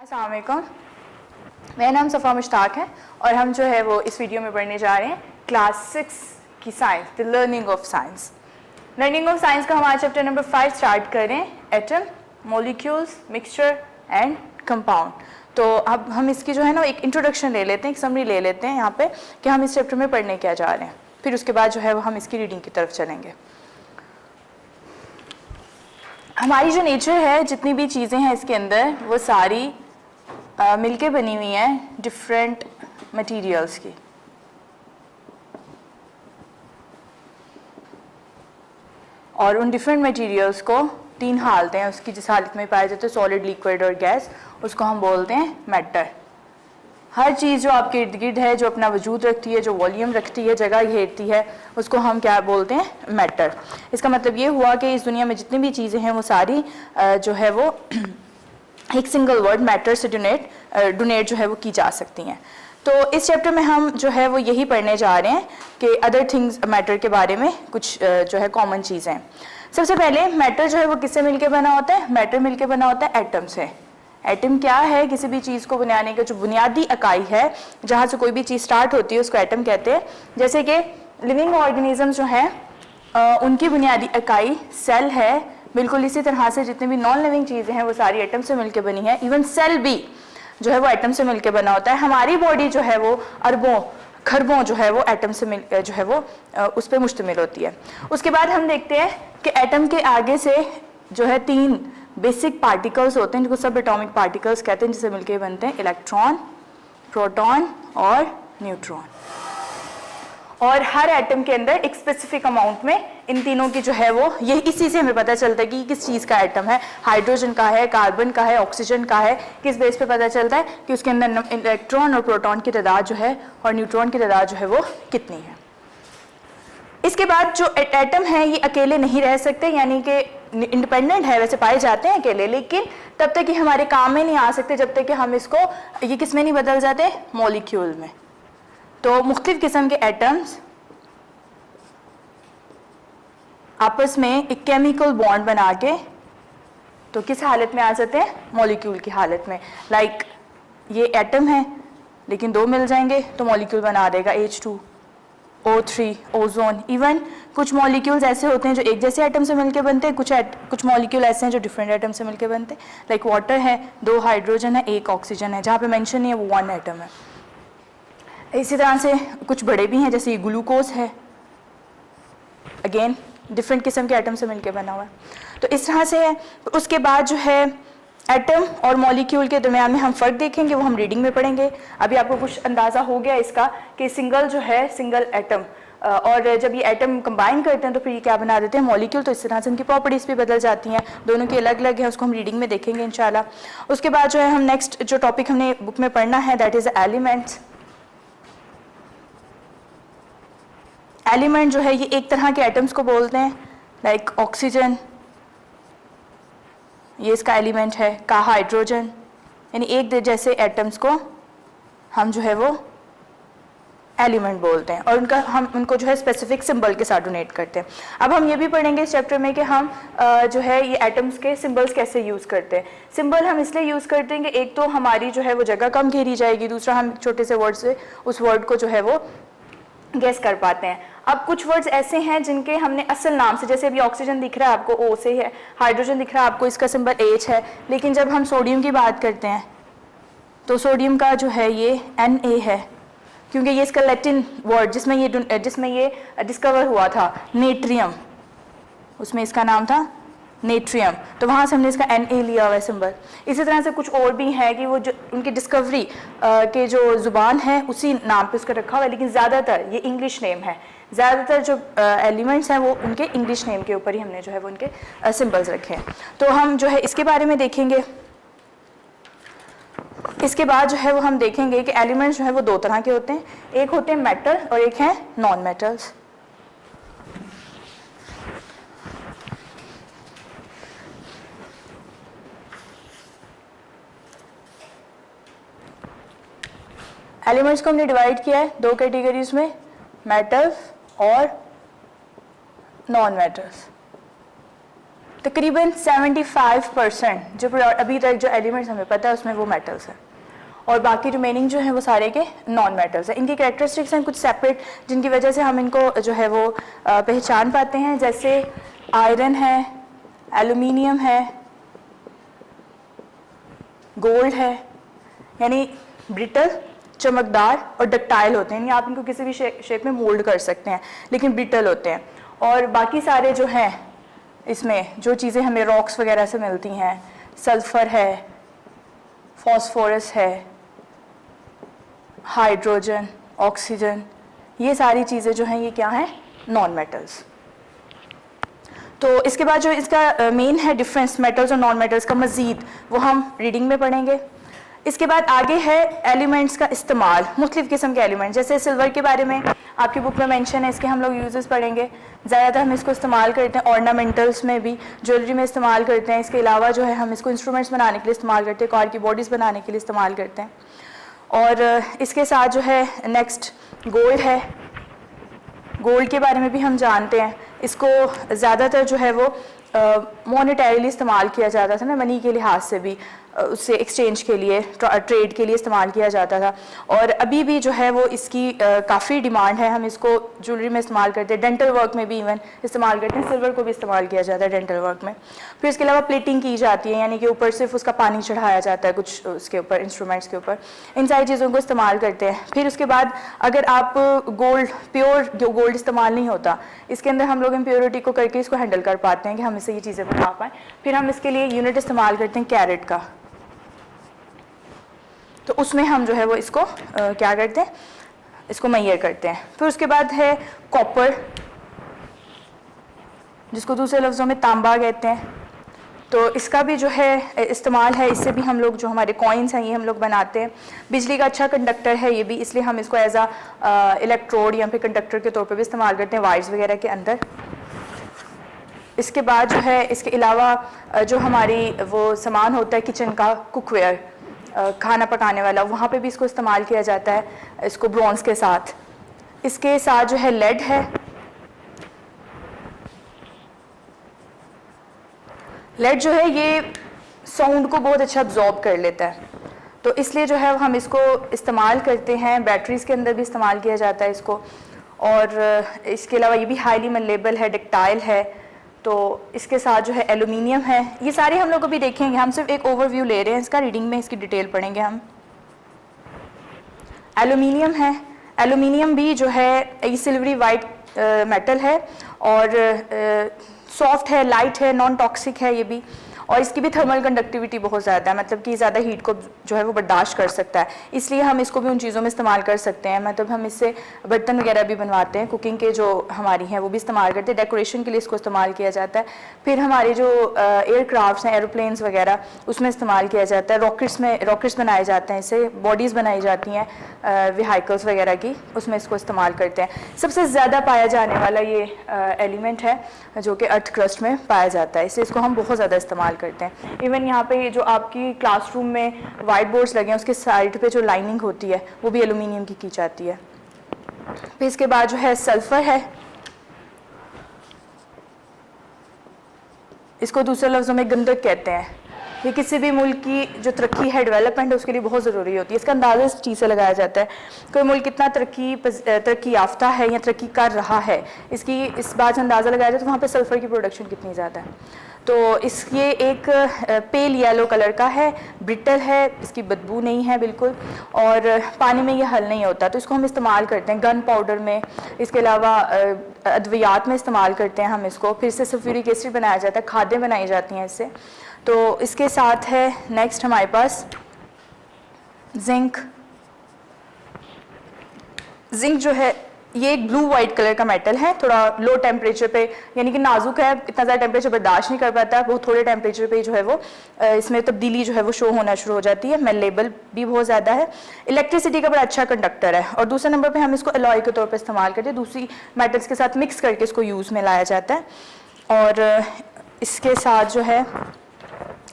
अस्सलाम वालेकुम, मेरा नाम सफ़ा मुश्ताक है और हम जो है वो इस वीडियो में पढ़ने जा रहे हैं क्लास 6 की science, the learning of science. Learning of science का हमारा चैप्टर नंबर 5 स्टार्ट करें, atom, molecules, mixture and compound. तो अब हम इसकी जो है ना एक इंट्रोडक्शन ले लेते हैं, एक समरी ले लेते हैं यहाँ पे कि हम इस चैप्टर में पढ़ने क्या जा रहे हैं, फिर उसके बाद जो है वो हम इसकी रीडिंग की तरफ चलेंगे। हमारी जो नेचर है, जितनी भी चीज़ें हैं इसके अंदर, वो सारी मिलके बनी हुई हैं डिफरेंट मटेरियल्स की। और उन डिफरेंट मटेरियल्स को तीन हालतें हैं उसकी, जिस हालत में पाए जाते हैं सॉलिड, लिक्विड और गैस, उसको हम बोलते हैं मैटर। हर चीज़ जो आपके इर्द गिर्द है, जो अपना वजूद रखती है, जो वॉल्यूम रखती है, जगह घेरती है, उसको हम क्या बोलते हैं? मैटर। इसका मतलब ये हुआ कि इस दुनिया में जितनी भी चीज़ें हैं वो सारी जो है वो एक सिंगल वर्ड मैटर से डोनेट जो है वो की जा सकती हैं। तो इस चैप्टर में हम जो है वो यही पढ़ने जा रहे हैं कि अदर थिंग्स मैटर के बारे में कुछ जो है कॉमन चीज़ें हैं। सबसे पहले मैटर जो है वो किससे मिलके बना होता है? मैटर मिलके बना होता है एटम से। एटम क्या है? किसी भी चीज़ को बनाने का जो बुनियादी इकाई है, जहाँ से कोई भी चीज़ स्टार्ट होती है, उसको एटम कहते हैं। जैसे कि लिविंग ऑर्गेनिज्म जो है उनकी बुनियादी इकाई सेल है। बिल्कुल इसी तरह से जितनी भी नॉन लिविंग चीज़ें हैं वो सारी एटम से मिलकर बनी है। इवन सेल भी जो है वो एटम से मिलकर बना होता है। हमारी बॉडी जो है वो अरबों खरबों जो है वो एटम से मिल जो है वो उस पर मुश्तमिल होती है। उसके बाद हम देखते हैं कि एटम के आगे से जो है तीन बेसिक पार्टिकल्स होते हैं जिनको सब एटॉमिक पार्टिकल्स कहते हैं, जिससे मिलकर बनते हैं इलेक्ट्रॉन, प्रोटॉन और न्यूट्रॉन। और हर एटम के अंदर एक स्पेसिफिक अमाउंट में इन तीनों की जो है वो ये इसी से हमें पता चलता है कि किस चीज़ का एटम है। हाइड्रोजन का है, कार्बन का है, ऑक्सीजन का है। किस बेस पे पता चलता है कि उसके अंदर इलेक्ट्रॉन और प्रोटॉन की तादाद जो है और न्यूट्रॉन की तादाद जो है वो कितनी है। इसके बाद जो एटम है ये अकेले नहीं रह सकते, यानी कि इंडिपेंडेंट है, वैसे पाए जाते हैं अकेले, लेकिन तब तक कि हमारे काम में नहीं आ सकते जब तक कि हम इसको ये किस में नहीं बदल जाते? मॉलिक्यूल में। तो मुख्तलिफ किस्म के एटम्स आपस में एक केमिकल बॉन्ड बना के तो किस हालत में आ जाते हैं? मॉलिक्यूल की हालत में। लाइक ये एटम है लेकिन दो मिल जाएंगे तो मॉलिक्यूल बना देगा H2O3, ओजोन। इवन कुछ मॉलिक्यूल्स ऐसे होते हैं जो एक जैसे एटम से मिलके बनते हैं, कुछ मॉलिक्यूल ऐसे हैं जो डिफरेंट एटम से मिलके बनते हैं। लाइक वाटर है, दो हाइड्रोजन है, एक ऑक्सीजन है, जहाँ पे मेंशन नहीं है वो वन एटम है। इसी तरह से कुछ बड़े भी हैं, जैसे ये ग्लूकोज है, अगेन डिफरेंट किस्म के एटम से मिलके बना हुआ है। तो इस तरह से है। उसके बाद जो है एटम और मॉलिक्यूल के दरमियान में हम फ़र्क देखेंगे, वो हम रीडिंग में पढ़ेंगे। अभी आपको कुछ अंदाज़ा हो गया इसका कि सिंगल जो है सिंगल एटम, और जब ये एटम कंबाइन करते हैं तो फिर ये क्या बना देते हैं? मॉलिक्यूल। तो इस तरह से उनकी प्रॉपर्टीज़ भी बदल जाती हैं, दोनों की अलग अलग है, उसको हम रीडिंग में देखेंगे इंशाल्लाह। उसके बाद जो है हम नेक्स्ट जो टॉपिक हमने बुक में पढ़ना है दैट इज़ एलिमेंट्स। एलिमेंट जो है ये एक तरह के एटम्स को बोलते हैं, लाइक ऑक्सीजन ये इसका एलिमेंट है, का हाइड्रोजन, यानी एक जैसे एटम्स को हम जो है वो एलिमेंट बोलते हैं और हम उनको जो है स्पेसिफिक सिंबल के साथ डोनेट करते हैं। अब हम ये भी पढ़ेंगे इस चैप्टर में कि हम जो है ये एटम्स के सिंबल्स कैसे यूज़ करते हैं। सिंबल हम इसलिए यूज़ करते हैं कि एक तो हमारी जो है वो जगह कम घेरी जाएगी, दूसरा हम छोटे से वर्ड से उस वर्ड को जो है वो गेस कर पाते हैं। अब कुछ वर्ड्स ऐसे हैं जिनके हमने असल नाम से, जैसे अभी ऑक्सीजन दिख रहा है आपको O से है, हाइड्रोजन दिख रहा है आपको इसका सिंबल H है, लेकिन जब हम सोडियम की बात करते हैं तो सोडियम का जो है ये Na है, क्योंकि ये इसका लैटिन वर्ड जिसमें ये डिस्कवर हुआ था नेट्रियम, उसमें इसका नाम था नेट्रियम, तो वहाँ से हमने इसका Na लिया हुआ है सिंबल। इसी तरह से कुछ और भी है कि वो जो उनकी डिस्कवरी के जो ज़ुबान है उसी नाम पे उसका रखा हुआ है, लेकिन ज़्यादातर ये इंग्लिश नेम है। ज़्यादातर जो एलिमेंट्स हैं वो उनके इंग्लिश नेम के ऊपर ही हमने जो है वो उनके सिंबल्स रखे हैं। तो हम जो है इसके बारे में देखेंगे। इसके बाद जो है वो हम देखेंगे कि एलिमेंट्स जो है वो दो तरह के होते हैं, एक होते हैं मेटल और एक है नॉन मेटल्स। एलिमेंट्स को हमने डिवाइड किया है दो कैटेगरीज में, मेटल्स और नॉन मेटल्स। तकरीबन 75% जो अभी तक जो एलिमेंट्स हमें पता है उसमें वो मेटल्स हैं, और बाकी रिमेनिंग जो है वो सारे के नॉन मेटल्स हैं। इनकी कैरेक्टरिस्टिक्स हैं कुछ सेपरेट, जिनकी वजह से हम इनको जो है वो पहचान पाते हैं, जैसे आयरन है, एल्यूमिनियम है, गोल्ड है, यानी ब्रिटल, चमकदार और डक्टाइल होते हैं, यानी आप इनको किसी भी शेप में मोल्ड कर सकते हैं, लेकिन ब्रिटल होते हैं। और बाकी सारे जो हैं इसमें जो चीज़ें हमें रॉक्स वगैरह से मिलती हैं, सल्फ़र है, फॉस्फोरस है, हाइड्रोजन, ऑक्सीजन, ये सारी चीज़ें जो हैं ये क्या हैं, नॉन मेटल्स। तो इसके बाद जो इसका मेन है डिफरेंस मेटल्स और नॉन मेटल्स का, मज़ीद वो हम रीडिंग में पढ़ेंगे। इसके बाद आगे है एलिमेंट्स का इस्तेमाल, मुख्तलिफ़ किस्म के एलिमेंट, जैसे सिल्वर के बारे में आपकी बुक में मेंशन है, इसके हम लोग यूजेस पढ़ेंगे। ज़्यादातर हम इसको इस्तेमाल करते हैं ऑर्नामेंटल्स में भी, ज्वेलरी में इस्तेमाल करते हैं। इसके अलावा जो है हम इसको इंस्ट्रूमेंट्स बनाने के लिए इस्तेमाल करते हैं, कार की बॉडीज़ बनाने के लिए इस्तेमाल करते हैं। और इसके साथ जो है नेक्स्ट गोल्ड है। गोल्ड के बारे में भी हम जानते हैं, इसको ज़्यादातर जो है वो मॉनेटरीली इस्तेमाल किया जाता था ना, मनी के लिहाज से भी, उससे एक्सचेंज के लिए, ट्रेड के लिए इस्तेमाल किया जाता था। और अभी भी जो है वो इसकी काफ़ी डिमांड है, हम इसको ज्वेलरी में इस्तेमाल करते हैं, डेंटल वर्क में भी इवन इस्तेमाल करते हैं, सिल्वर को भी इस्तेमाल किया जाता है डेंटल वर्क में। फिर इसके अलावा प्लेटिंग की जाती है, यानी कि ऊपर सिर्फ उसका पानी चढ़ाया जाता है कुछ उसके ऊपर, इंस्ट्रूमेंट्स के ऊपर, इन सारी चीज़ों को इस्तेमाल करते हैं। फिर उसके बाद अगर आप गोल्ड, प्योर जो गोल्ड इस्तेमाल नहीं होता, इसके अंदर हम लोग इम्प्योरिटी को करके इसको हैंडल कर पाते हैं कि हम इससे ये चीज़ें बना पाएँ। फिर हम इसके लिए यूनिट इस्तेमाल करते हैं कैरेट का, तो उसमें हम जो है वो इसको क्या करते हैं, इसको मैयर करते हैं। फिर उसके बाद है कॉपर, जिसको दूसरे लफ्ज़ों में तांबा कहते हैं, तो इसका भी जो है इस्तेमाल है, इससे भी हम लोग जो हमारे कॉइन्स हैं ये हम लोग बनाते हैं। बिजली का अच्छा कंडक्टर है ये भी, इसलिए हम इसको एज आ इलेक्ट्रोड या फिर कंडक्टर के तौर पे भी इस्तेमाल करते हैं वायर्स वगैरह के अंदर। इसके बाद जो है इसके अलावा जो हमारी वो सामान होता है किचन का, कुकवेयर, खाना पकाने वाला, वहाँ पे भी इसको इस्तेमाल किया जाता है, इसको ब्रॉन्ज के साथ। इसके साथ जो है लेड है, लेड जो है ये साउंड को बहुत अच्छा अब्जॉर्ब कर लेता है, तो इसलिए जो है हम इसको इस्तेमाल करते हैं, बैटरीज़ के अंदर भी इस्तेमाल किया जाता है इसको। और इसके अलावा ये भी हाईली मलेबल है, डक्टाइल है। तो इसके साथ जो है एल्यूमिनियम है, ये सारे हम लोग अभी देखेंगे, हम सिर्फ एक ओवरव्यू ले रहे हैं इसका, रीडिंग में इसकी डिटेल पढ़ेंगे हम। एल्यूमिनियम है, एल्यूमिनियम भी जो है ये सिल्वरी वाइट मेटल है, और सॉफ्ट है, लाइट है, नॉन टॉक्सिक है ये भी, और इसकी भी थर्मल कंडक्टिविटी बहुत ज़्यादा है, मतलब कि ज़्यादा हीट को जो है वो बर्दाश्त कर सकता है, इसलिए हम इसको भी उन चीज़ों में इस्तेमाल कर सकते हैं। मतलब हम इससे बर्तन वगैरह भी बनवाते हैं, कुकिंग के जो हमारी हैं वो भी इस्तेमाल करते हैं, डेकोरेशन के लिए इसको इस्तेमाल किया जाता है। फिर हमारे जो एयरक्राफ्ट्स हैं, एरोप्लेन्स वगैरह, उसमें इस्तेमाल किया जाता है। रॉकेट्स बनाए जाते हैं, इससे बॉडीज़ बनाई जाती हैं व्हीकल्स वगैरह की, उसमें इसको इस्तेमाल करते हैं। सबसे ज़्यादा पाया जाने वाला ये एलिमेंट है जो कि अर्थ क्रस्ट में पाया जाता है, इससे इसको हम बहुत ज़्यादा इस्तेमाल करते हैं। इवन यहाँ पे जो आपकी क्लासरूम में वाइट बोर्ड्स लगे हैं उसके साइड पे जो लाइनिंग होती है वो भी एल्यूमिनियम की जाती है। फिर इसके बाद जो है सल्फर है, इसको दूसरे लफ्ज़ों में गंधक कहते हैं। ये किसी भी मुल्क की जो तरक्की है, डेवलपमेंट है, उसके लिए बहुत ज़रूरी होती है। इसका अंदाज़ा इस चीज़ से लगाया जाता है कोई मुल्क कितना तरक्की याफ्ता है या तरक्की कर रहा है, इसकी इस बात से अंदाज़ा लगाया जाता है तो वहाँ पे सल्फ़र की प्रोडक्शन कितनी ज़्यादा है। तो ये एक पेल येलो कलर का है, ब्रिटल है, इसकी बदबू नहीं है बिल्कुल, और पानी में ये हल नहीं होता, तो इसको हम इस्तेमाल करते हैं गन पाउडर में, इसके अलावा अद्वियात में इस्तेमाल करते हैं हम इसको। फिर से सल्फ्यूरिक एसिड बनाया जाता है, खादें बनाई जाती हैं इससे। तो इसके साथ है नेक्स्ट हमारे पास जिंक। जिंक जो है ये एक ब्लू वाइट कलर का मेटल है, थोड़ा लो टेम्परेचर पे, यानी कि नाजुक है, इतना ज़्यादा टेम्परेचर बर्दाश्त नहीं कर पाता, बहुत थोड़े टेम्परेचर पे जो है वो इसमें तब्दीली जो है वो शो होना शुरू हो जाती है। मेलेबल भी बहुत ज़्यादा है, इलेक्ट्रिसिटी का बड़ा अच्छा कंडक्टर है, और दूसरे नंबर पे हम इसको अलॉय के तौर पे इस्तेमाल करते हैं, दूसरी मेटल्स के साथ मिक्स करके इसको यूज़ में लाया जाता है। और इसके साथ जो है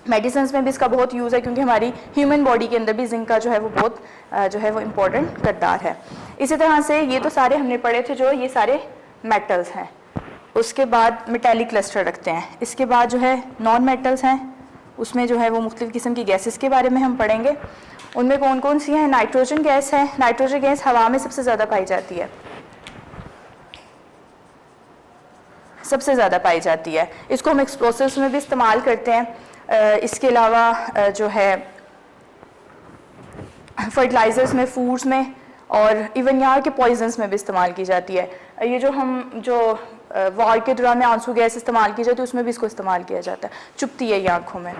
मेडिसिन में भी इसका बहुत यूज़ है, क्योंकि हमारी ह्यूमन बॉडी के अंदर भी जिंक का जो है वो बहुत जो है वो इम्पोर्टेंट किरदार है। इसी तरह से ये तो सारे हमने पढ़े थे जो ये सारे मेटल्स हैं। उसके बाद मेटेलिक क्लस्टर रखते हैं। इसके बाद जो है नॉन मेटल्स हैं, उसमें जो है वो मुख्तलिफ़ किस्म की गैसेस के बारे में हम पढ़ेंगे। उनमें कौन कौन सी हैं? नाइट्रोजन गैस है। नाइट्रोजन गैस हवा में सबसे ज़्यादा पाई जाती है, सबसे ज़्यादा पाई जाती है। इसको हम एक्सप्लोसिव्स में भी इस्तेमाल करते हैं। इसके अलावा जो है फर्टिलाइज़र्स में, फूड्स में और इवन यहाँ के पॉइजन्स में भी इस्तेमाल की जाती है। ये जो वार के दौरान में आंसू गैस इस्तेमाल की जाती है उसमें भी इसको इस्तेमाल किया जाता है, चुभती है ये आँखों में।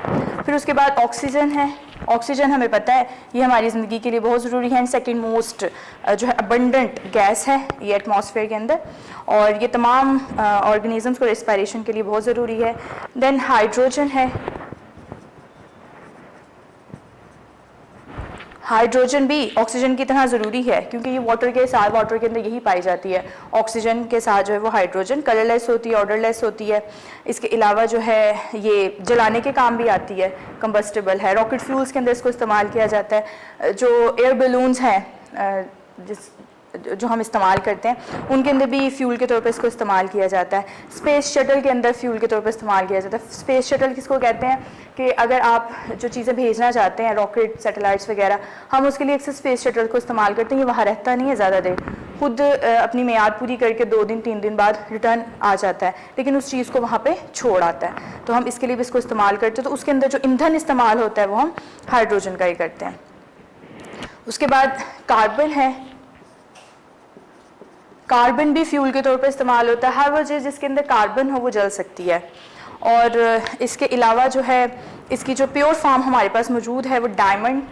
फिर उसके बाद ऑक्सीजन है। ऑक्सीजन हमें पता है ये हमारी ज़िंदगी के लिए बहुत ज़रूरी है, सेकेंड मोस्ट जो है अबंडेंट गैस है ये एटमॉस्फेयर के अंदर, और ये तमाम ऑर्गेनिजम्स को रेस्पिरेशन के लिए बहुत ज़रूरी है। देन हाइड्रोजन है। हाइड्रोजन भी ऑक्सीजन की तरह ज़रूरी है क्योंकि ये वाटर के साथ, वाटर के अंदर यही पाई जाती है। ऑक्सीजन के साथ जो है वो हाइड्रोजन कलरलेस होती है, ऑर्डरलेस होती है। इसके अलावा जो है ये जलाने के काम भी आती है, कंबस्टेबल है। रॉकेट फ्यूल्स के अंदर इसको इस्तेमाल किया जाता है। जो एयर बलून्स हैं जो हम इस्तेमाल करते हैं उनके अंदर भी फ्यूल के तौर पर इसको इस्तेमाल किया जाता है। स्पेस शटल के अंदर फ्यूल के तौर पर इस्तेमाल किया जाता है। स्पेस शटल किसको कहते हैं कि अगर आप जो चीज़ें भेजना चाहते हैं, रॉकेट, सैटेलाइट्स वगैरह, हम उसके लिए अक्सर स्पेस शटल को इस्तेमाल करते हैं। ये वहाँ रहता नहीं है ज़्यादा देर, खुद अपनी मियाद पूरी करके 2 दिन 3 दिन बाद रिटर्न आ जाता है, लेकिन उस चीज़ को वहाँ पे छोड़ आता है। तो हम इसके लिए भी इसको इस्तेमाल करते हैं। तो उसके अंदर जो ईंधन इस्तेमाल होता है वो हम हाइड्रोजन का ही करते हैं। उसके बाद कार्बन है। कार्बन भी फ्यूल के तौर पर इस्तेमाल होता है। हर वो चीज़ जिसके अंदर कार्बन हो वो जल सकती है। और इसके अलावा जो है इसकी जो प्योर फॉर्म हमारे पास मौजूद है वो डायमंड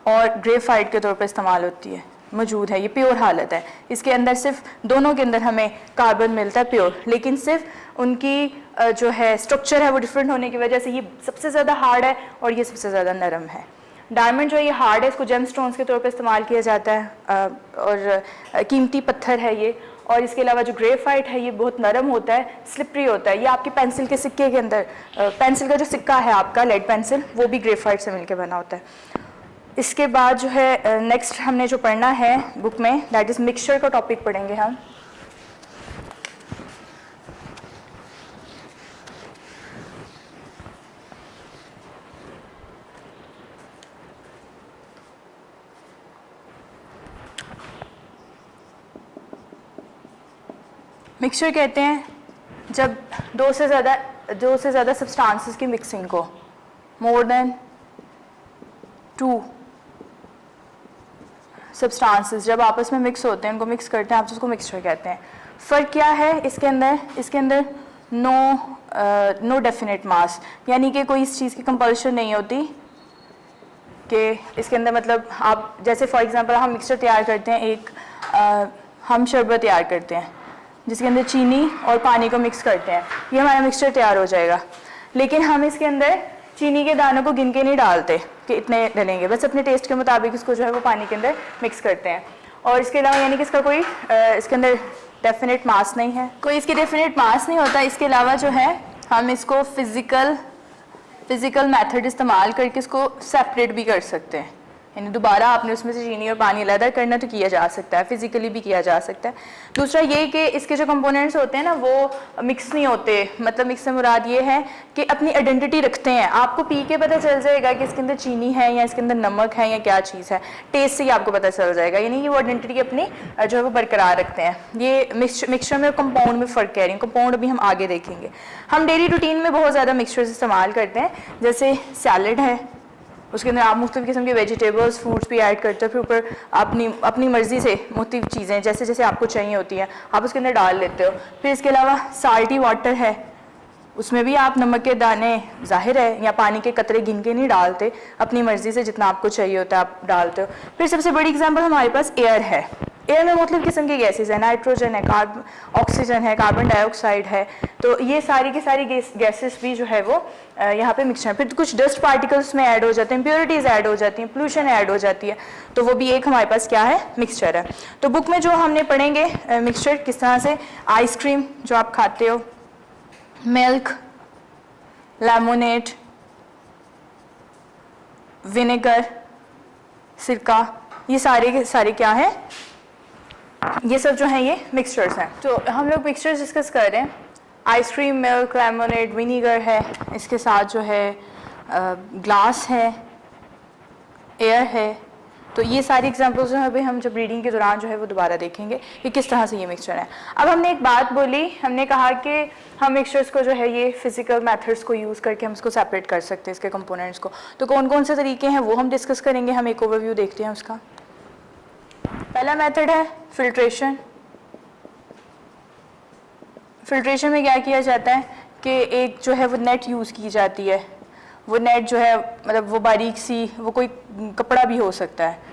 और ग्रेफाइट के तौर पर इस्तेमाल होती है, मौजूद है। ये प्योर हालत है। इसके अंदर सिर्फ दोनों के अंदर हमें कार्बन मिलता है प्योर, लेकिन सिर्फ उनकी जो है स्ट्रक्चर है वो डिफरेंट होने की वजह से ये सबसे ज़्यादा हार्ड है और ये सबसे ज़्यादा नरम है। डायमंड जो है ये हार्ड है, इसको जेम स्टोन्स के तौर पर इस्तेमाल किया जाता है और कीमती पत्थर है ये। और इसके अलावा जो ग्रेफाइट है ये बहुत नरम होता है, स्लिपरी होता है। ये आपके पेंसिल के सिक्के के अंदर, पेंसिल का जो सिक्का है आपका, लेड पेंसिल, वो भी ग्रेफाइट से मिलकर बना होता है। इसके बाद जो है नेक्स्ट हमने जो पढ़ना है बुक में, दैट इज़ मिक्सचर का टॉपिक पढ़ेंगे हम। मिक्सचर कहते हैं जब दो से ज़्यादा सब्सटेंसेस की मिक्सिंग को, मोर देन 2 सब्सटेंसेस जब आपस में मिक्स होते हैं, उनको मिक्स करते हैं, आप उसको मिक्सचर कहते हैं। फ़र्क क्या है इसके अंदर नो डेफिनेट मास, यानी कि कोई इस चीज़ की कंपल्शन नहीं होती कि इसके अंदर, मतलब आप जैसे फॉर एग्जांपल हम मिक्सचर तैयार करते हैं, हम शरबत तैयार करते हैं जिसके अंदर चीनी और पानी को मिक्स करते हैं, ये हमारा मिक्सचर तैयार हो जाएगा। लेकिन हम इसके अंदर चीनी के दानों को गिन के नहीं डालते कि इतने डलेंगे, बस अपने टेस्ट के मुताबिक इसको जो है वो पानी के अंदर मिक्स करते हैं। और इसके अलावा यानी कि इसका कोई इसके अंदर डेफिनेट मास नहीं है, कोई इसकी डेफिनेट मास नहीं होता। इसके अलावा जो है हम इसको फिज़िकल मेथड इस्तेमाल करके इसको सेपरेट भी कर सकते हैं, यानी दोबारा आपने उसमें से चीनी और पानी अलग करना तो किया जा सकता है, फिजिकली भी किया जा सकता है। दूसरा ये कि इसके जो कंपोनेंट्स होते हैं ना वो मिक्स नहीं होते, मतलब मिक्स से मुराद ये है कि अपनी आइडेंटिटी रखते हैं। आपको पी के पता चल जाएगा कि इसके अंदर चीनी है या इसके अंदर नमक है या क्या चीज़ है, टेस्ट से ही आपको पता चल जाएगा, यानी कि वो आइडेंटिटी अपनी जो है वो बरकरार रखते हैं। ये मिक्सचर में और कंपाउंड में फ़र्क कह रही हूँ, कंपाउंड अभी हम आगे देखेंगे। हम डेली रूटीन में बहुत ज़्यादा मिक्सचर्स इस्तेमाल करते हैं, जैसे सैलड है, उसके अंदर आप मुख्तलिफ़ किस्म के वेजिटेबल्स, फ्रूट्स भी ऐड करते हो, फिर ऊपर अपनी मर्ज़ी से मुख्तलिफ़ चीज़ें जैसे जैसे आपको चाहिए होती हैं आप उसके अंदर डाल लेते हो। फिर इसके अलावा साल्टी वाटर है, उसमें भी आप नमक के दाने ज़ाहिर है या पानी के कतरे गिन के नहीं डालते, अपनी मर्ज़ी से जितना आपको चाहिए होता है आप डालते हो। फिर सबसे बड़ी एग्जांपल हमारे पास एयर है। एयर में मुख्तलिफ़ किस्म की गैसेस है, नाइट्रोजन है, ऑक्सीजन है, कार्बन डाइऑक्साइड है, तो ये सारी की सारी गैसेस भी जो है वो यहाँ पे मिक्सचर है। फिर कुछ डस्ट पार्टिकल्स में ऐड हो जाते हैं, इम्प्योरिटीज़ ऐड हो जाती हैं, पोल्यूशन ऐड हो जाती है, तो वो भी एक हमारे पास क्या है, मिक्सचर है। तो बुक में जो हमने पढ़ेंगे मिक्सचर किस तरह से, आइसक्रीम जो आप खाते हो, मिल्क, लेमोनेड, विनेगर, सिरका, ये सारे के सारे क्या है, ये सब जो है ये मिक्सचर्स हैं। तो हम लोग मिक्सचर्स डिस्कस कर रहे हैं। आइसक्रीम, मिल्क, लेमनेड, विनीगर है, इसके साथ जो है ग्लास है, एयर है। तो ये सारी एग्जांपल्स जो है अभी हम जब रीडिंग के दौरान जो है वो दोबारा देखेंगे कि किस तरह से ये मिक्सचर है। अब हमने एक बात बोली, हमने कहा कि हम मिक्सचर्स को जो है ये फिजिकल मेथड्स को यूज़ करके हम इसको सेपरेट कर सकते हैं, इसके कंपोनेंट्स को। तो कौन कौन से तरीके हैं वो हम डिस्कस करेंगे। हम एक ओवरव्यू देखते हैं उसका। पहला मेथड है फिल्ट्रेशन। फिल्ट्रेशन में क्या किया जाता है कि एक जो है वो नेट यूज़ की जाती है। वो नेट जो है मतलब वो बारीक सी, वो कोई कपड़ा भी हो सकता है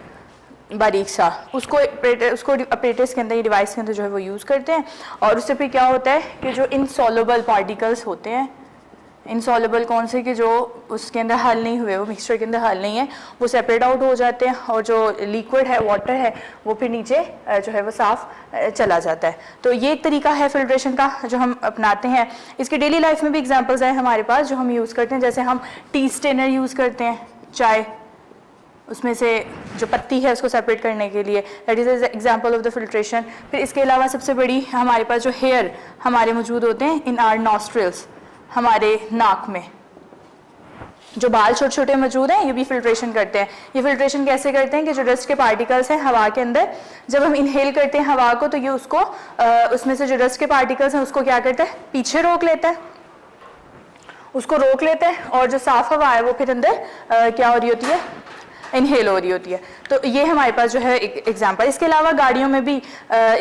बारीक सा, उसको ऑपरेटर्स के अंदर, ये डिवाइस के अंदर जो है वो यूज़ करते हैं। और उससे फिर क्या होता है कि जो इनसॉल्युबल पार्टिकल्स होते हैं, इनसॉल्युबल कौन से कि जो उसके अंदर हल नहीं हुए, वो मिक्सचर के अंदर हल नहीं है, वो सेपरेट आउट हो जाते हैं और जो लिक्विड है, वाटर है, वो फिर नीचे जो है वो साफ चला जाता है। तो ये एक तरीका है फिल्ट्रेशन का जो हम अपनाते हैं। इसके डेली लाइफ में भी एग्जांपल्स हैं हमारे पास जो हम यूज़ करते हैं। जैसे हम टी स्टेनर यूज़ करते हैं, चाय उसमें से जो पत्ती है उसको सेपरेट करने के लिए, that is example of the filtration. फिर इसके अलावा सबसे बड़ी हमारे पास जो हेयर हमारे मौजूद होते हैं इन आर नॉस्ट्रिल्स, हमारे नाक में जो बाल छोटे छोटे मौजूद हैं, ये भी फिल्ट्रेशन करते हैं। ये फिल्ट्रेशन कैसे करते हैं कि जो डस्ट के पार्टिकल्स हैं हवा के अंदर, जब हम इनहेल करते हैं हवा को तो ये उसको उसमें से जो डस्ट के पार्टिकल्स हैं उसको क्या करता है, पीछे रोक लेता है, उसको रोक लेता है और जो साफ हवा है वो फिर अंदर क्या हो रही होती है, इनहेल हो रही होती है। तो ये हमारे पास जो है एक एग्जांपल। इसके अलावा गाड़ियों में भी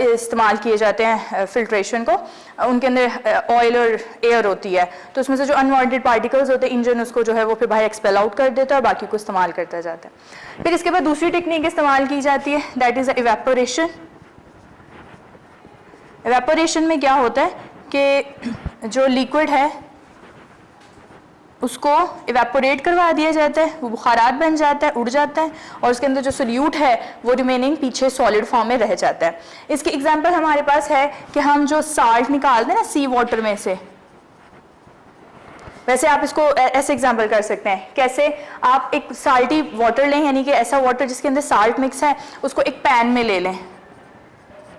इस्तेमाल किए जाते हैं फिल्ट्रेशन को। उनके अंदर ऑयल और एयर होती है, तो उसमें से जो अनवांटेड पार्टिकल्स होते हैं, इंजन उसको जो है वो फिर बाहर एक्सपेल आउट कर देता है और बाकी को इस्तेमाल करता जाता है। फिर इसके बाद दूसरी टेक्निक इस्तेमाल की जाती है, दैट इज़ इवेपोरेशन। इवेपोरेशन में क्या होता है कि जो लिक्विड है उसको इवेपोरेट करवा दिया जाता है, वो बुखारात बन जाता है, उड़ जाता है और उसके अंदर जो सोल्यूट है वो रिमेनिंग पीछे सॉलिड फॉर्म में रह जाता है। इसकी एग्जांपल हमारे पास है कि हम जो साल्ट निकालते हैं ना सी वाटर में से, वैसे आप इसको ऐसे एग्जांपल कर सकते हैं। कैसे, आप एक साल्टी वाटर लें, यानी कि ऐसा वाटर जिसके अंदर साल्ट मिक्स है, उसको एक पैन में ले लें,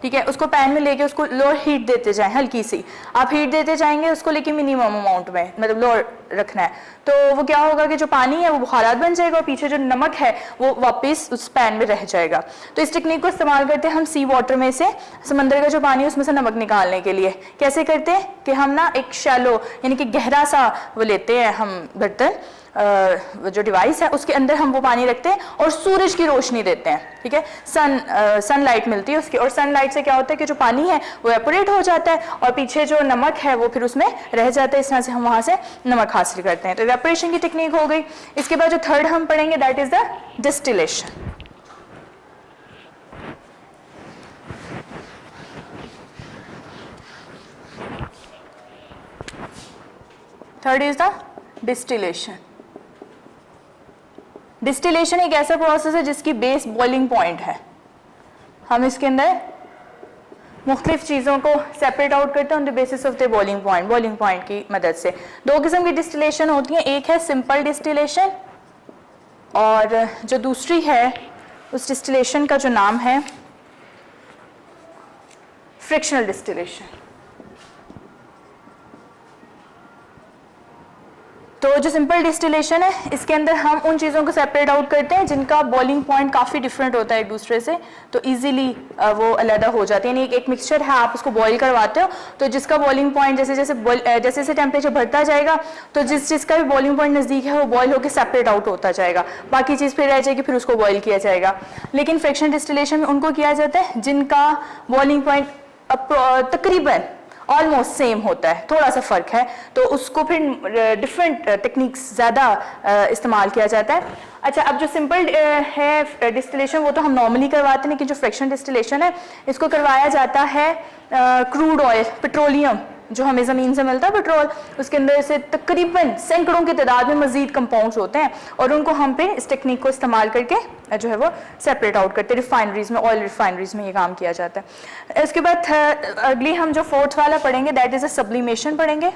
ठीक है। उसको पैन में लेके उसको लोअर हीट देते जाएं, हल्की सी आप हीट देते जाएंगे उसको, लेकिन मिनिमम अमाउंट में, मतलब लोअर रखना है। तो वो क्या होगा कि जो पानी है वो बुखारात बन जाएगा और पीछे जो नमक है वो वापस उस पैन में रह जाएगा। तो इस टेक्निक को इस्तेमाल करते हैं हम सी वाटर में से, समंदर का जो पानी है उसमें से नमक निकालने के लिए। कैसे करते हैं कि हम ना एक शैलो यानी कि गहरा सा वो लेते हैं हम बर्तन, जो डिवाइस है उसके अंदर हम वो पानी रखते हैं और सूरज की रोशनी देते हैं, ठीक है। सनलाइट मिलती है उसकी, और सनलाइट से क्या होता है कि जो पानी है वो एपोरेट हो जाता है और पीछे जो नमक है वो फिर उसमें रह जाता है। इस तरह से हम वहां से नमक हासिल करते हैं। तो इवेपोरेशन की टेक्निक हो गई। इसके बाद जो थर्ड हम पढ़ेंगे that is the distillation. Third is the distillation. Distillation एक ऐसा प्रोसेस है जिसकी बेस बॉइलिंग पॉइंट है। हम इसके अंदर मुख्तलिफ चीज़ों को सेपरेट आउट करते हैं on the basis of the boiling point की मदद से। दो किस्म की डिस्टिलेशन होती हैं, एक है सिंपल डिस्टिलेशन और जो दूसरी है उस डिस्टिलेशन का जो नाम है फ्रिक्शनल डिस्टिलेशन। तो जो सिंपल डिस्टिलेशन है इसके अंदर हम उन चीज़ों को सेपरेट आउट करते हैं जिनका बॉइलिंग पॉइंट काफ़ी डिफरेंट होता है एक दूसरे से, तो इजीली वो अलग हो जाते हैं। यानी एक मिक्सचर है, आप उसको बॉईल करवाते हो तो जिसका बॉइलिंग पॉइंट जैसे जैसे टेम्परेचर बढ़ता जाएगा तो जिसका भी बॉइलिंग पॉइंट नज़दीक है वो बॉईल होकर सेपरेट आउट होता जाएगा, बाकी चीज़ फिर रह जाएगी, फिर उसको बॉईल किया जाएगा। लेकिन फ्रिक्शनल डिस्टिलेशन में उनको किया जाता है जिनका बॉइलिंग पॉइंट तकरीबन ऑलमोस्ट सेम होता है, थोड़ा सा फर्क है, तो उसको फिर डिफरेंट टेक्निक्स ज़्यादा इस्तेमाल किया जाता है। अच्छा, अब जो सिंपल है डिस्टिलेशन वो तो हम नॉर्मली करवाते हैं, लेकिन जो फ्रिक्शनल डिस्टिलेशन है इसको करवाया जाता है क्रूड ऑयल, पेट्रोलियम जो हमें ज़मीन से मिलता है पेट्रोल, उसके अंदर से तकरीबन सैकड़ों की तादाद में मज़ीद कंपाउंड्स होते हैं और उनको हम फिर इस टेक्निक को इस्तेमाल करके जो है वो सेपरेट आउट करते हैं। रिफाइनरीज में, ऑयल रिफाइनरीज में ये काम किया जाता है। इसके बाद अगली हम जो फोर्थ वाला पढ़ेंगे दैट इज़ अ सब्लिमेशन पढ़ेंगे।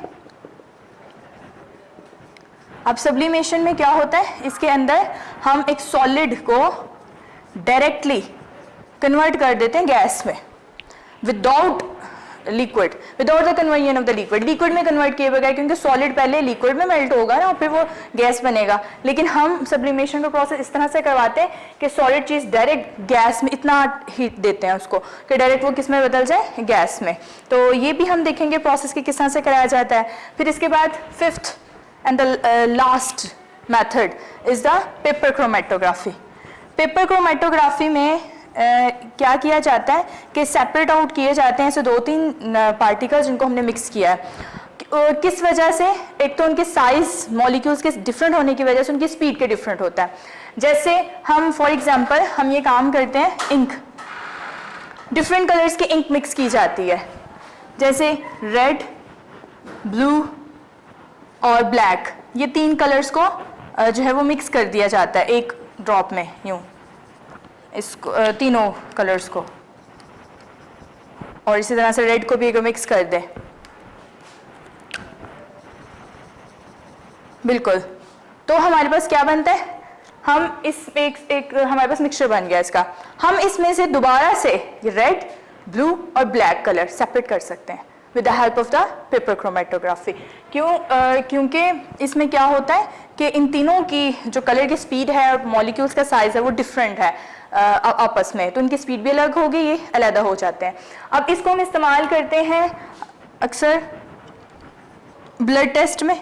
अब सब्लिमेशन में क्या होता है, इसके अंदर हम एक सॉलिड को डायरेक्टली कन्वर्ट कर देते हैं गैस में, without liquid, without the conversion of the liquid, liquid में कन्वर्ट किए बगैर, क्योंकि सॉलिड पहले लिक्विड में मेल्ट होगा ना और फिर वो गैस बनेगा। लेकिन हम सब्लिमेशन का प्रोसेस इस तरह से करवाते हैं कि सॉलिड चीज डायरेक्ट गैस में इतना हीट देते हैं उसको कि डायरेक्ट वो किस में बदल जाए, गैस में। तो ये भी हम देखेंगे प्रोसेस की किस तरह से कराया जाता है। फिर इसके बाद fifth and the last method is the paper chromatography. Paper chromatography में क्या किया जाता है कि सेपरेट आउट किए जाते हैं ऐसे 2-3 पार्टिकल्स जिनको हमने मिक्स किया है। किस वजह से? एक तो उनके साइज मॉलिक्यूल्स के डिफरेंट होने की वजह से उनकी स्पीड के डिफरेंट होता है। जैसे हम फॉर एग्जांपल हम ये काम करते हैं, इंक, डिफरेंट कलर्स की इंक मिक्स की जाती है, जैसे रेड, ब्लू और ब्लैक, ये 3 कलर्स को जो है वो मिक्स कर दिया जाता है एक ड्रॉप में, यूं इसको तीनों कलर्स को, और इसी तरह से रेड को भी एक मिक्स कर दे, बिल्कुल। तो हमारे पास क्या बनता है, हम इस एक हमारे पास मिक्सचर बन गया इसका। हम इसमें से दोबारा से रेड, ब्लू और ब्लैक कलर सेपरेट कर सकते हैं with the help of the paper chromatography. क्योंकि इसमें क्या होता है कि इन तीनों की जो कलर की स्पीड है और मॉलिक्यूल्स का साइज है वो डिफरेंट है आपस में, तो इनकी स्पीड भी अलग होगी, ये अलग हो जाते हैं। अब इसको हम इस्तेमाल करते हैं अक्सर ब्लड टेस्ट में।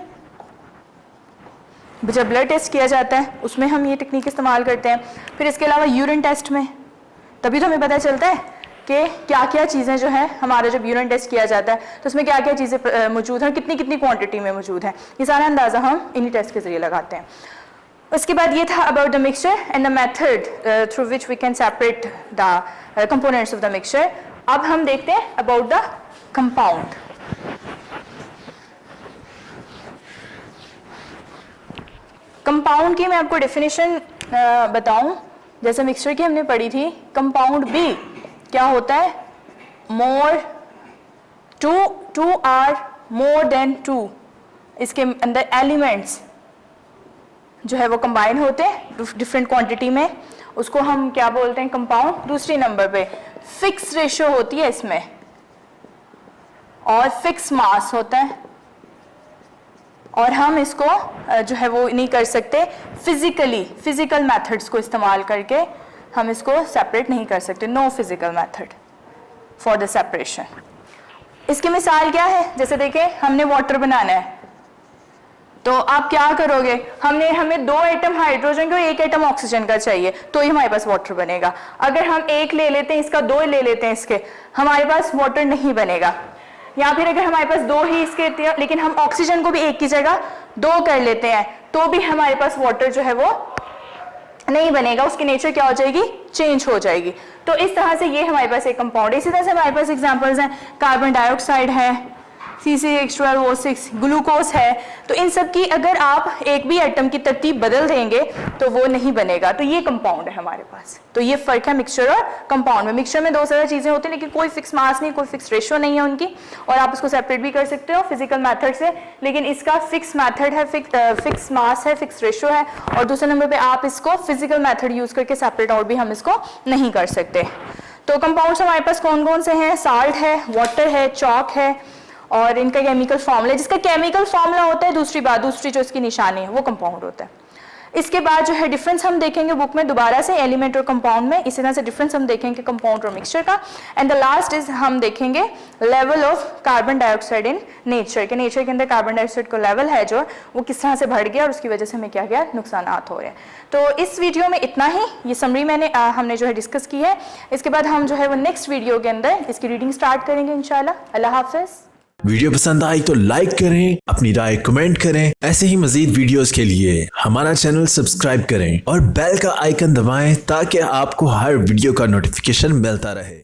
जब ब्लड टेस्ट किया जाता है उसमें हम ये टेक्निक इस्तेमाल करते हैं। फिर इसके अलावा यूरिन टेस्ट में, तभी तो हमें पता चलता है कि क्या क्या चीज़ें जो है हमारा जब यूरिन टेस्ट किया जाता है तो उसमें क्या क्या चीज़ें मौजूद हैं, कितनी कितनी क्वांटिटी में मौजूद हैं, ये सारा अंदाज़ा हम इन्हीं टेस्ट के जरिए लगाते हैं। उसके बाद ये था about the mixture and the method through which we can separate the components of the mixture. अब हम देखते हैं अबाउट द कंपाउंड। कंपाउंड की मैं आपको डेफिनेशन बताऊं, जैसे मिक्सचर की हमने पढ़ी थी, कंपाउंड भी क्या होता है, more two or more than 2, इसके अंदर एलिमेंट्स जो है वो कंबाइन होते हैं डिफरेंट क्वांटिटी में, उसको हम क्या बोलते हैं, कंपाउंड। दूसरी नंबर पे फिक्स रेशियो होती है इसमें और फिक्स मास होता है, और हम इसको जो है वो नहीं कर सकते फिजिकल मेथड्स को इस्तेमाल करके हम इसको सेपरेट नहीं कर सकते, no physical method for the separation. इसकी मिसाल क्या है, जैसे देखें हमने वाटर बनाना है, तो आप क्या करोगे, हमें 2 एटम हाइड्रोजन के और 1 एटम ऑक्सीजन का चाहिए, तो ही हमारे पास वाटर बनेगा। अगर हम 1 ले लेते हैं इसका, 2 ले लेते हैं इसके, हमारे पास वाटर नहीं बनेगा। या फिर अगर हमारे पास 2 ही इसके लेकिन हम ऑक्सीजन को भी 1 की जगह 2 कर लेते हैं, तो भी हमारे पास वाटर जो है वो नहीं बनेगा, उसकी नेचर क्या हो जाएगी, चेंज हो जाएगी। तो इस तरह से ये हमारे पास एक कंपाउंड है। इसी तरह से हमारे पास एग्जांपल्स हैं, कार्बन डाइऑक्साइड है, C6H12O6, ग्लूकोज है। तो इन सब की अगर आप एक भी एटम की तरतीब बदल देंगे तो वो नहीं बनेगा, तो ये कंपाउंड है हमारे पास। तो ये फर्क है मिक्सचर और कंपाउंड में। मिक्सचर में 2 सारी चीजें होती हैं लेकिन कोई फिक्स मास नहीं, कोई फिक्स रेशियो नहीं है उनकी, और आप उसको सेपरेट भी कर सकते हो फिजिकल मेथड से, लेकिन इसका फिक्स मेथड है, फिक्स मास है, फिक्स रेशियो है। और दूसरे नंबर पे आप इसको फिजिकल मेथड यूज करके सेपरेट आउट भी हम इसको नहीं कर सकते। तो कंपाउंड्स हमारे पास कौन कौन से हैं, साल्ट है, वाटर है, चॉक है, और इनका केमिकल फॉर्मूला, जिसका केमिकल फॉर्मूला होता है, दूसरी जो इसकी निशानी है वो कंपाउंड होता है। इसके बाद जो है डिफरेंस हम देखेंगे बुक में दोबारा से एलिमेंट और कंपाउंड में, इसी तरह से डिफरेंस हम देखेंगे कंपाउंड और मिक्सचर का। एंड द लास्ट इज हम देखेंगे level of carbon dioxide in nature के अंदर कार्बन डाइऑक्साइड का लेवल है जो वो किस तरह से बढ़ गया और उसकी वजह से हमें क्या क्या नुकसान हो रहे हैं। तो इस वीडियो में इतना ही, ये समरी हमने जो है डिस्कस की है। इसके बाद हम जो है वो नेक्स्ट वीडियो के अंदर इसकी रीडिंग स्टार्ट करेंगे इंशाल्लाह। अल्लाह हाफिज। वीडियो पसंद आई तो लाइक करें, अपनी राय कमेंट करें। ऐसे ही मजीद वीडियोस के लिए हमारा चैनल सब्सक्राइब करें और बेल का आइकन दबाएं ताकि आपको हर वीडियो का नोटिफिकेशन मिलता रहे।